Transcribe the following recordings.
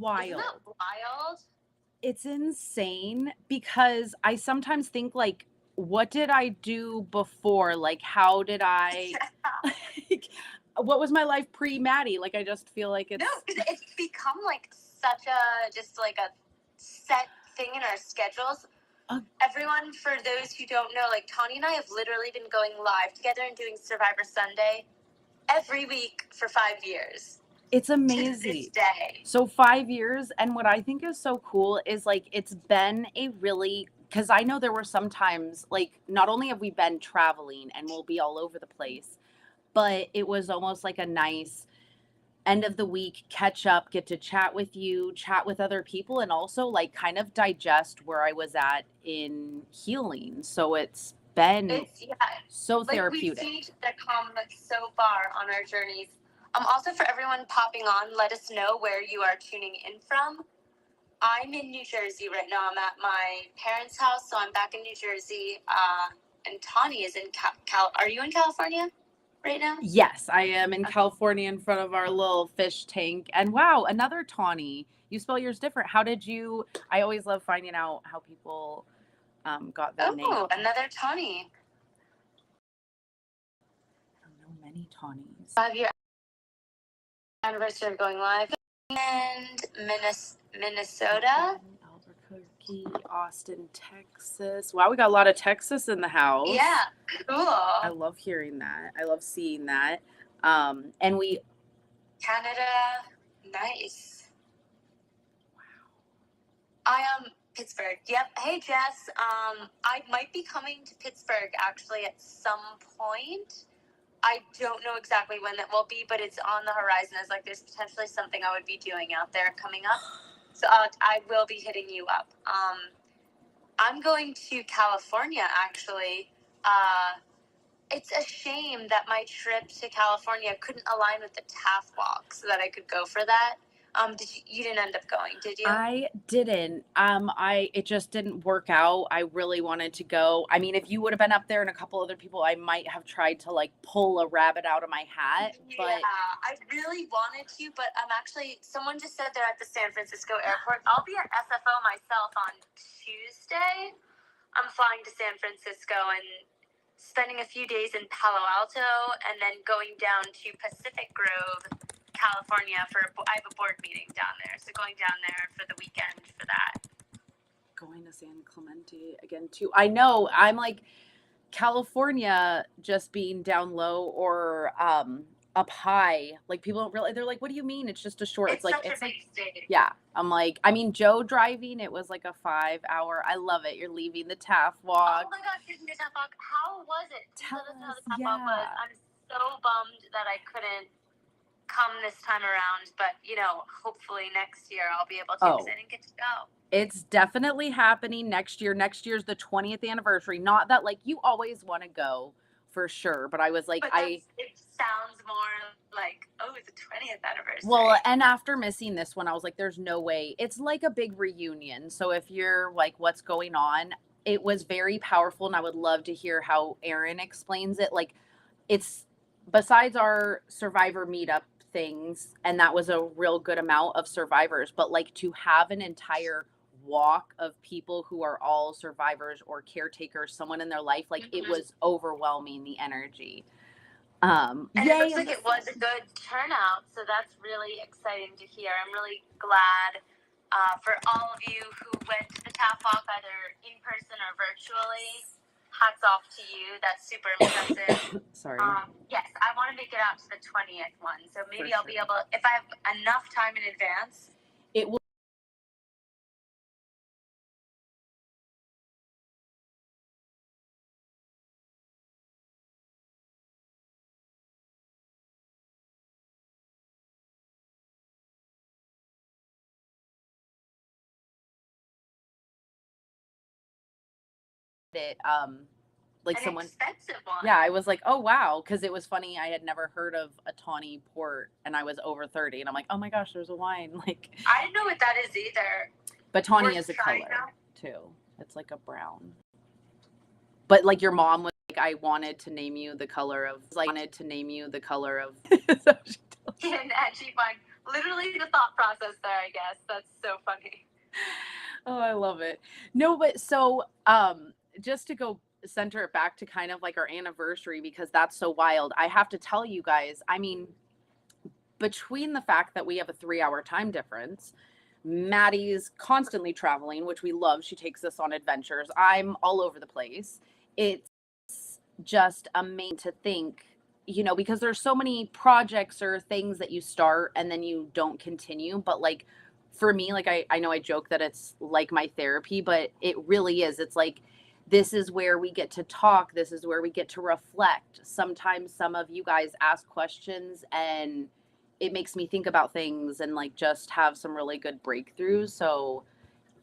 Isn't wild. that wild? It's insane because I sometimes think like, what did I do before? Like, how did I, like, what was my life pre Maddie? Like, I just feel like No, it's, because it's become like such a just like a set thing in our schedules. Everyone, for those who don't know, like Tawnie and I have literally been going live together and doing Survivor Sunday every week for 5 years. it's To amazing. this day. So 5 years, and what I think is so cool is like it's been a really, because I know there were some times like not only have we been traveling and we'll be all over the place, but it was almost like a nice end of the week catch up, get to chat with you, chat with other people, and also like kind of digest where I was at in healing. So it's been It's so like we've therapeutic. seen each other come so far on our journeys. Also, for everyone popping on, let us know where you are tuning in from. I'm in New Jersey right now. I'm at my parents' house, so I'm back in New Jersey. And Tawnie is in Are you in California right now? Yes, I am in California in front of our little fish tank. And wow, another Tawnie. You spell yours different. How did you? I always love finding out how people got their name. Oh, another Tawnie. I don't know many Tawnies. 5-year anniversary of going live. And Minnesota. Albuquerque, Austin, Texas. Wow, we got a lot of Texas in the house. Yeah, cool. I love hearing that. I love seeing that. And we Canada, nice. Wow. I am Pittsburgh. Yep. Hey Jess. I might be coming to Pittsburgh actually at some point. I don't know exactly when that will be, but it's on the horizon. It's like there's potentially something I would be doing out there coming up. So I will be hitting you up. I'm going to California actually. It's a shame that my trip to California couldn't align with the TAF walk so that I could go for that. You didn't end up going, did you? I didn't. It just didn't work out. I really wanted to go. I mean, if you would have been up there and a couple other people, I might have tried to like pull a rabbit out of my hat. But yeah, I really wanted to, but someone just said they're at the San Francisco airport. I'll be at SFO myself on Tuesday. I'm flying to San Francisco and spending a few days in Palo Alto and then going down to Pacific Grove, California I have a board meeting down there. So going down there for the weekend for that. Going to San Clemente again too. I know. I'm like California just being down low or up high. Like people don't really, they're like, what do you mean? It's just a short, it's like, it's like, state. Yeah. I'm like, I mean, Joe driving, it was like a 5 hour. I love it. You're leaving the TAF walk. Oh my gosh, you're the TAF walk. How was it? Tell us how the TAF walk was. I'm so bummed that I couldn't come this time around, but hopefully next year I'll be able to because I didn't get to go. It's definitely happening next year. Next year's the 20th anniversary. Not that like you always want to go for sure, but I was like, it sounds more like, oh, it's the 20th anniversary. Well, and after missing this one, I was like, there's no way. It's like a big reunion. So if you're like, what's going on? It was very powerful, and I would love to hear how Erin explains it. Like, it's besides our Survivor meetup things, and that was a real good amount of survivors, but like to have an entire walk of people who are all survivors or caretakers, someone in their life, like it was overwhelming, the energy. And it looks like it was a good turnout, so that's really exciting to hear. I'm really glad for all of you who went to the TAF walk either in person or virtually. Hats off to you. That's super impressive. Sorry. Yes, I want to make it out to the 20th one, so maybe I'll be able, if I have enough time in advance. It will. Like an someone expensive one. Yeah, I was like, oh wow, because it was funny. I had never heard of a Tawnie port, and I was over 30, and I'm like, oh my gosh, there's a wine. Like I didn't know what that is either. But Tawnie is a color too. It's like a brown. But like your mom was like, I wanted to name you the color of. And she literally the thought process there, I guess. That's so funny. Oh, I love it. No, but so just to go center it back to kind of like our anniversary because that's so wild. I have to tell you guys, I mean, between the fact that we have a 3-hour time difference, Maddie's constantly traveling, which we love. She takes us on adventures. I'm all over the place. It's just amazing to think, you know, because there's so many projects or things that you start and then you don't continue. But like for me, like I know I joke that it's like my therapy, but it really is. It's like this is where we get to talk. This is where we get to reflect. Sometimes some of you guys ask questions and it makes me think about things and like just have some really good breakthroughs. So,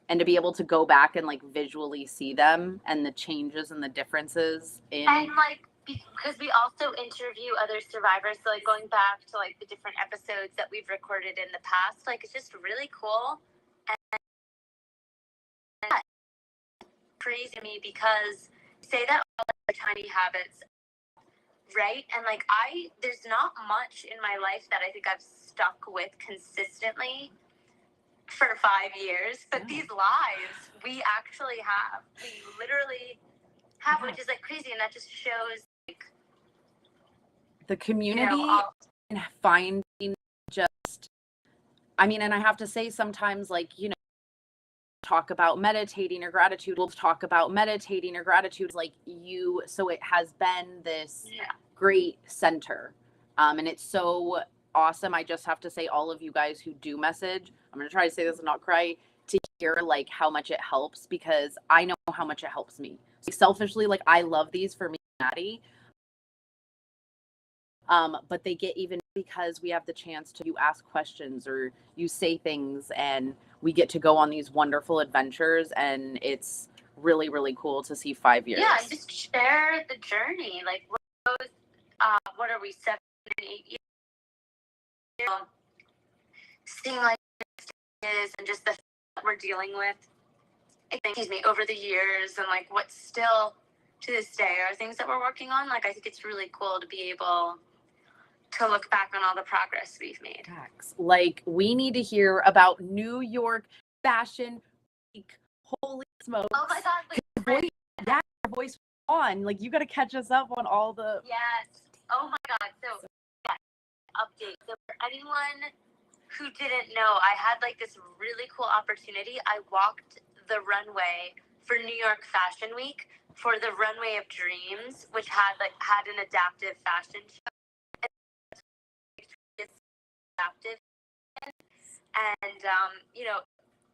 and to be able to go back and like visually see them and the changes and the differences in. And like, because we also interview other survivors, so like going back to like the different episodes that we've recorded in the past, like it's just really cool and crazy to me because say that all the tiny habits, right? And like there's not much in my life that I think I've stuck with consistently for 5 years, but these lives we actually have. We literally have, which is like crazy, and that just shows like the community and finding just, I mean, and I have to say sometimes like, you know, talk about meditating or gratitude, we'll talk about meditating or gratitude like you, so it has been this great center. And it's so awesome. I just have to say all of you guys who do message, I'm going to try to say this and not cry, to hear like how much it helps because I know how much it helps me. Like, selfishly, like I love these for me, Maddi. But they get even because we have the chance to you ask questions or you say things and we get to go on these wonderful adventures and it's really, really cool to see 5 years. Yeah, and just share the journey. Like what are we, 7 and 8 years? Seeing like is and just the that we're dealing with, excuse me, over the years and like what's still to this day are things that we're working on. Like I think it's really cool to be able to look back on all the progress we've made. Like we need to hear about New York Fashion Week. Holy smokes. Oh my God. Like, your voice on. Like you got to catch us up on all the. Yes. Oh my God. So yeah, update. So for anyone who didn't know, I had like this really cool opportunity. I walked the runway for New York Fashion Week for the Runway of Dreams, which had an adaptive fashion show. Adaptive, and you know,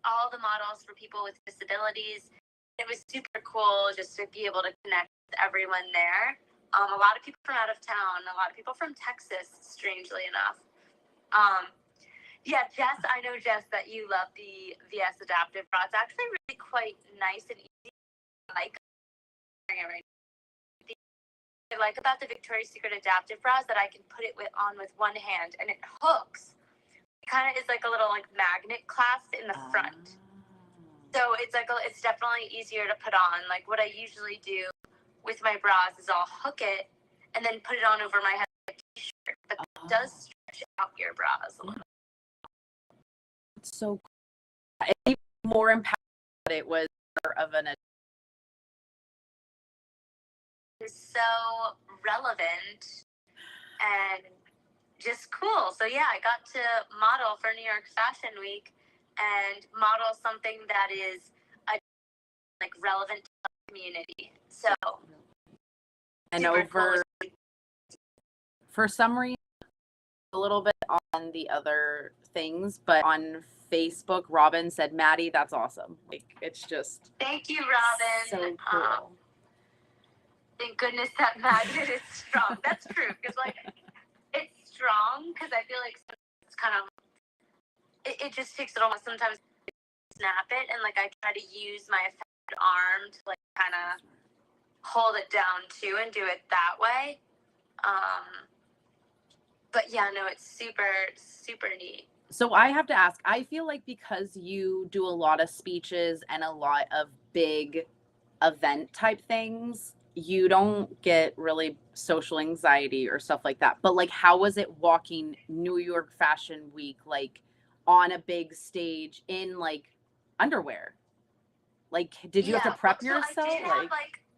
all the models for people with disabilities. It was super cool just to be able to connect with everyone there. A lot of people from out of town, a lot of people from Texas, strangely enough. Yeah, Jess, I know, Jess, that you love the VS Adaptive bra. It's actually really quite nice and easy. I like about the Victoria's Secret Adaptive bras that I can put it on with one hand and it hooks. It kind of is like a little like magnet clasp in the front. So it's definitely easier to put on. Like what I usually do with my bras is I'll hook it and then put it on over my head like a t-shirt. But it does stretch out your bras a little. It's so cool. Even more impactful that it was of an. It's so relevant and just cool. So yeah, I got to model for New York Fashion Week and model something that is like relevant to the community. So and over cool. For some reason a little bit on the other things, but on Facebook Robin said, Maddi, that's awesome. Like it's just thank you, Robin. So cool. Thank goodness that magnet is strong. That's true because like it's strong because I feel like it's kind of it just takes it almost sometimes to snap it, and like I try to use my affected arm to like kind of hold it down too and do it that way. But yeah, no, it's super, super neat. So I have to ask, I feel like because you do a lot of speeches and a lot of big event type things, you don't get really social anxiety or stuff like that. But like, how was it walking New York Fashion Week, like on a big stage in like underwear? Like, did you have to Yeah, prep so yourself?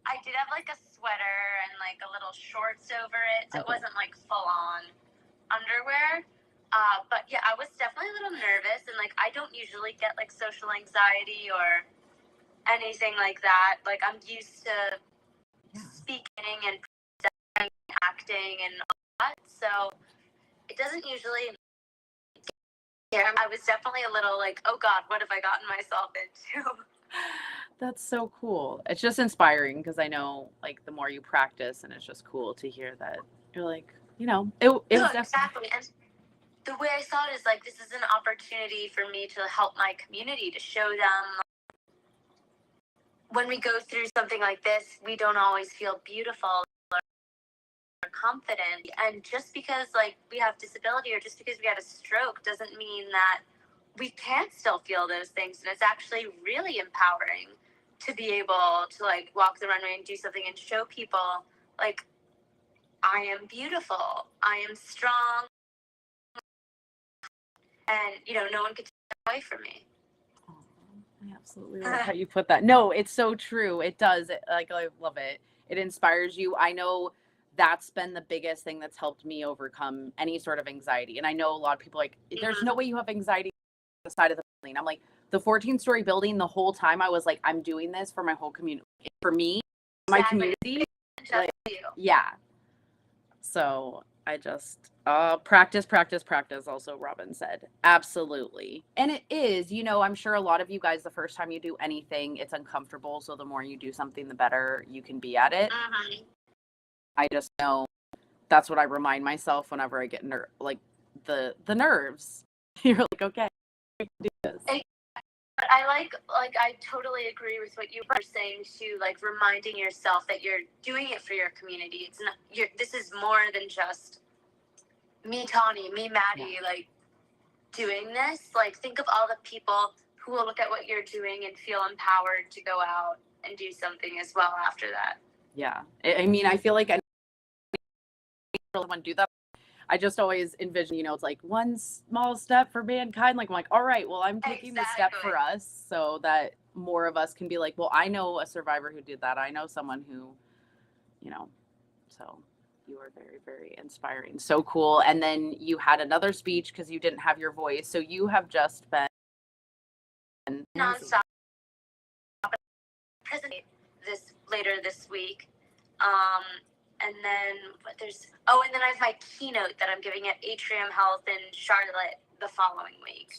I did have like a sweater and like a little shorts over it, so it Okay. wasn't like full on underwear. But yeah, I was definitely a little nervous, and like I don't usually get like social anxiety or anything like that. Like I'm used to speaking and acting and all that, so it doesn't usually. Yeah, I was definitely a little like, oh God, what have I gotten myself into? That's so cool. It's just inspiring because I know like the more you practice, and it's just cool to hear that you're like, it was No, definitely. exactly. And the way I saw it is like, this is an opportunity for me to help my community, to show them when we go through something like this, we don't always feel beautiful or confident. And just because like we have disability or just because we had a stroke doesn't mean that we can't still feel those things. And it's actually really empowering to be able to like walk the runway and do something and show people like, I am beautiful, I am strong, and no one can take that away from me. Oh, I absolutely love how you put that. No, it's so true. It does. Like, I love it. It inspires you. I know that's been the biggest thing that's helped me overcome any sort of anxiety. And I know a lot of people like, there's no way you have anxiety on the side of the building. I'm like, the 14-story building, the whole time I was like, I'm doing this for my whole community. For me, my community. Like, yeah. So I just practice, practice, practice. Also, Robin said, absolutely. And it is, I'm sure a lot of you guys, the first time you do anything, it's uncomfortable. So the more you do something, the better you can be at it. Mm-hmm. I just know that's what I remind myself whenever I get like the nerves. You're like, okay, I can do this. But I I totally agree with what you were saying too, like reminding yourself that you're doing it for your community. It's not this is more than just me, Tawnie, me, Maddi, like doing this. Like think of all the people who will look at what you're doing and feel empowered to go out and do something as well after that. Yeah. I mean, I feel like I really want to do that. I just always envision, it's like one small step for mankind. Like, I'm like, all right, well, I'm taking the step for us so that more of us can be like, well, I know a survivor who did that. I know someone who, so you are very, very inspiring. So cool. And then you had another speech because you didn't have your voice. So you have just been nonstop presentation later this week. And then and then I have my keynote that I'm giving at Atrium Health in Charlotte the following week,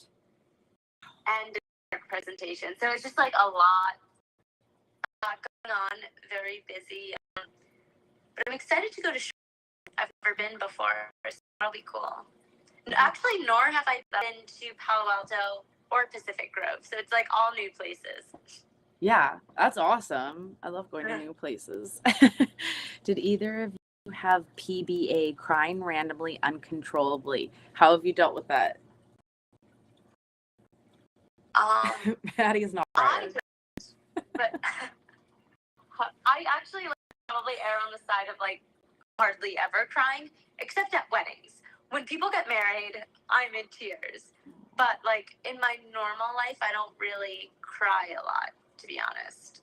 and a presentation. So it's just like a lot going on, very busy. But I'm excited to go to Charlotte. I've never been before, so that'll be cool. And actually, nor have I been to Palo Alto or Pacific Grove, so it's like all new places. Yeah, that's awesome. I love going to new places. Did either of you have PBA, crying randomly, uncontrollably? How have you dealt with that? Maddi is not crying. But I actually probably err on the side of like hardly ever crying, except at weddings. When people get married, I'm in tears. But like in my normal life, I don't really cry a lot, to be honest.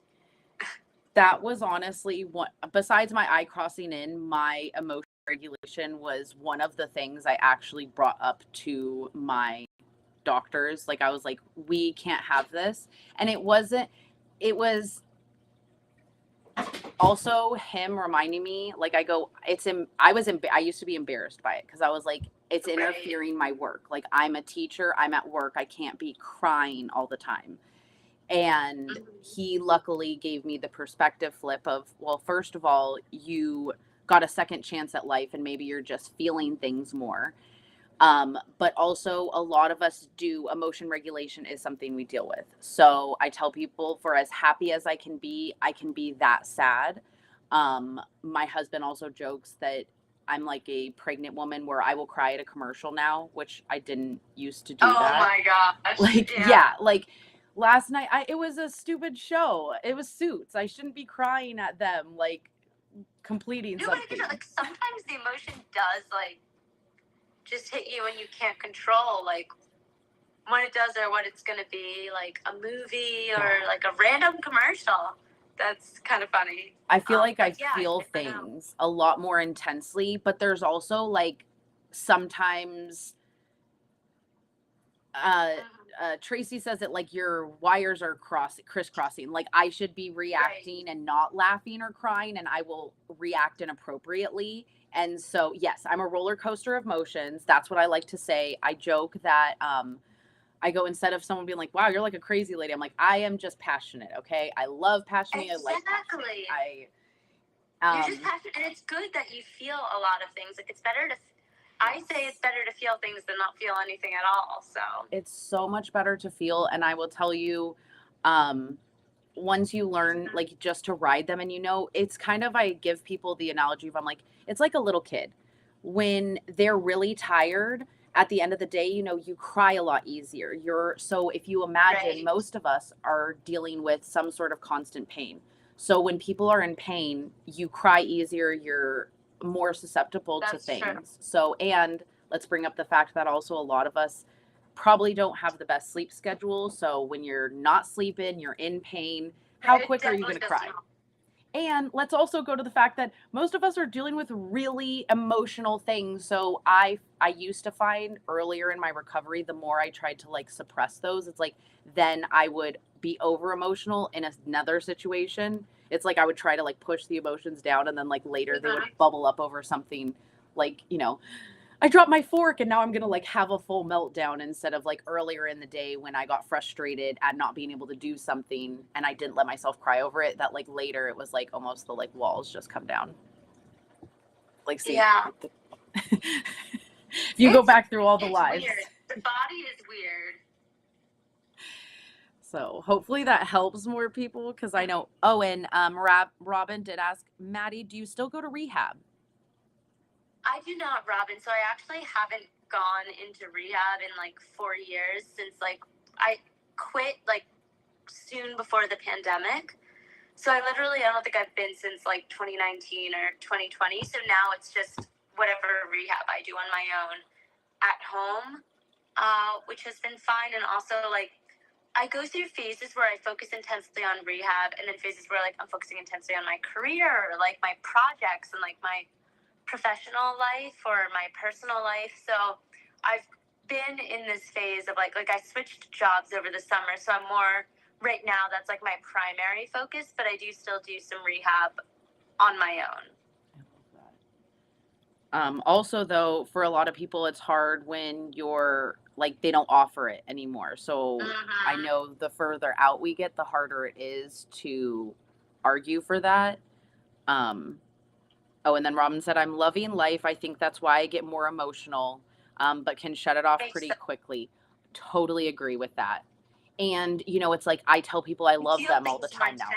That was honestly what, besides my eye crossing in, my emotional regulation was one of the things I actually brought up to my doctors. Like, I was like, we can't have this. And it was also him reminding me, like, I used to be embarrassed by it because I was like, it's interfering my work. Like, I'm a teacher, I'm at work, I can't be crying all the time. And he luckily gave me the perspective flip of, well, first of all, you got a second chance at life and maybe you're just feeling things more. But also a lot of us do, emotion regulation is something we deal with. So I tell people, for as happy as I can be that sad. My husband also jokes that I'm like a pregnant woman where I will cry at a commercial now, which I didn't used to do that. Oh my gosh. Like, yeah, like last night, it was a stupid show. It was Suits. I shouldn't be crying at them. Like, completing You gotta something. control, like, sometimes the emotion does, like, just hit you and you can't control, like, when it does or what it's gonna be, like a movie or like a random commercial. That's kind of funny. I feel like I Yeah, feel I know. things a lot more intensely, but there's also like sometimes uh Tracy says it like your wires are crisscrossing. Like I should be reacting and not laughing or crying, and I will react inappropriately. And so, yes, I'm a roller coaster of emotions. That's what I like to say. I joke that I go, instead of someone being like, "Wow, you're like a crazy lady," I'm like, "I am just passionate." Okay, I love passionate. Exactly. I like passionate. You're just passionate, and it's good that you feel a lot of things. Like it's better to. I say it's better to feel things than not feel anything at all. So it's so much better to feel, and I will tell you, once you learn like just to ride them, and it's kind of, I give people the analogy of, I'm like, it's like a little kid when they're really tired. At the end of the day, you cry a lot easier. So if you imagine, Right. most of us are dealing with some sort of constant pain. So when people are in pain, you cry easier, you're more susceptible to That's things. true. So, and let's bring up the fact that also a lot of us probably don't have the best sleep schedule. So when you're not sleeping, you're in pain, how It quick are you going to definitely cry? doesn't help. And let's also go to the fact that most of us are dealing with really emotional things. So I used to find earlier in my recovery, the more I tried to like suppress those, it's like then I would be over emotional in another situation. It's like I would try to like push the emotions down, and then like later they would bubble up over something, like, I dropped my fork and now I'm going to like have a full meltdown, instead of like earlier in the day when I got frustrated at not being able to do something and I didn't let myself cry over it, that like later it was like almost the like walls just come down. Like, see, Yeah. if you go back through all the lives. Weird. The body is weird. So hopefully that helps more people, because I know. Oh, and Robin did ask, Maddie, do you still go to rehab? I do not, Robin. So I actually haven't gone into rehab in like 4 years, since like I quit like soon before the pandemic. So I don't think I've been since like 2019 or 2020. So now it's just whatever rehab I do on my own at home, which has been fine. And also, like, I go through phases where I focus intensely on rehab, and then phases where like I'm focusing intensely on my career or like my projects and like my professional life or my personal life. So I've been in this phase of like I switched jobs over the summer, so I'm more right now, that's like my primary focus, but I do still do some rehab on my own. Also, though, for a lot of people, it's hard when you're like, they don't offer it anymore. So I know the further out we get, the harder it is to argue for that. Oh, and then Robin said, I'm loving life. I think that's why I get more emotional, but can shut it off pretty quickly. Totally agree with that. And, it's like I tell people I love them all the time now.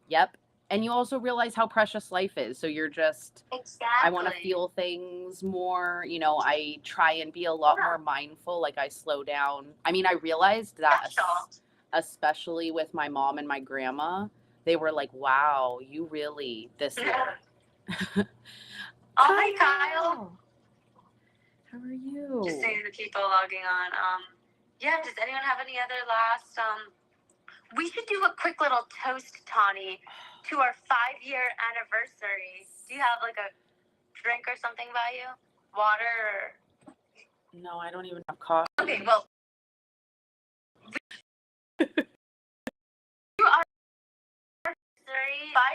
Yep. And you also realize how precious life is. So you're just, I want to feel things more. I try and be a lot more mindful. Like I slow down. I mean, I realized that, especially with my mom and my grandma, they were like, wow, you really this year. Oh, hi, Kyle. How are you? Just saying to the people logging on. Yeah, does anyone have any other last we should do a quick little toast, Tawnie, to our 5-year anniversary. Do you have like a drink or something by you? Water? Or... No, I don't even have coffee. Okay, well, you are 5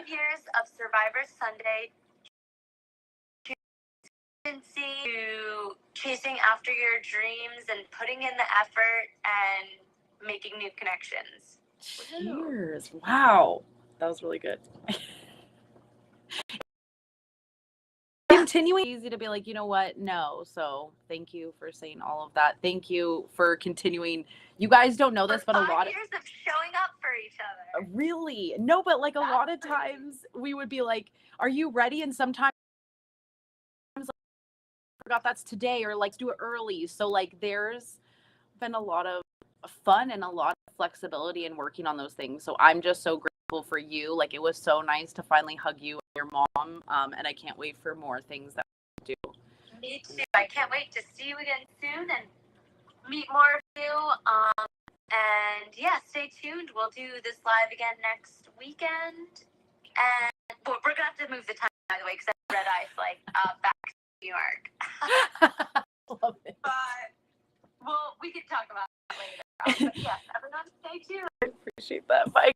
years of Survivor Sunday, to chasing after your dreams and putting in the effort and making new connections. Cheers. Wow. That was really good. Continuing, easy to be like, you know what? No. So thank you for saying all of that. Thank you for continuing. You guys don't know this, but a lot of years of showing up for each other. Really? No, but like a lot of times we would be like, are you ready? And sometimes like, I forgot that's today, or like do it early. So like there's been a lot of fun and a lot of flexibility in working on those things. So I'm just so grateful for you. Like it was so nice to finally hug you your mom, and I can't wait for more things that we do. Me too. I can't wait to see you again soon and meet more of you. And yeah, stay tuned. We'll do this live again next weekend. And but we're gonna have to move the time, by the way, because I have red eye flight back to New York. Love it. But well, we can talk about it later. But yes, everyone stay tuned. Appreciate that. Bye.